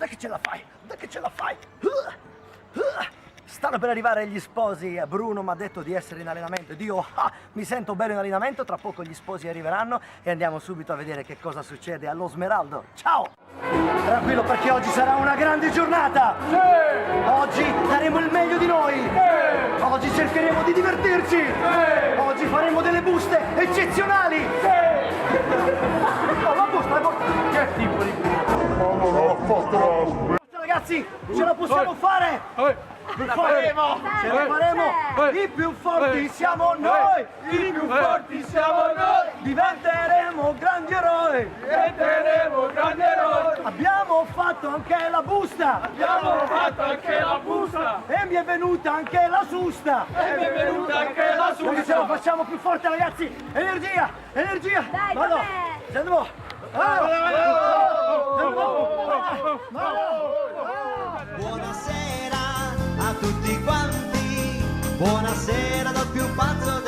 dai che ce la fai, dai che ce la fai. Stanno per arrivare gli sposi, Bruno mi ha detto di essere in allenamento ed io mi sento bene in allenamento, tra poco gli sposi arriveranno e andiamo subito a vedere che cosa succede allo Smeraldo. Ciao! Tranquillo perché oggi sarà una grande giornata! Sì! Oggi daremo il meglio di noi! Sì! Oggi cercheremo di divertirci! Sì! Oggi faremo delle buste eccezionali! Sì! Oh, la busta! Che tipo di busta? Ragazzi, ce la possiamo fare! La faremo! Ce la faremo! I più forti siamo noi! I più forti siamo noi! Diventeremo grandi eroi! Diventeremo grandi eroi! Abbiamo fatto anche la busta! Abbiamo fatto anche la busta! E mi è venuta anche la susta! E mi è venuta anche la Perché ce la susta! facciamo più forte ragazzi! Energia! Energia! Dai, Vado! dov'è? Andiamo! Buonasera a tutti quanti, buonasera dal più pazzo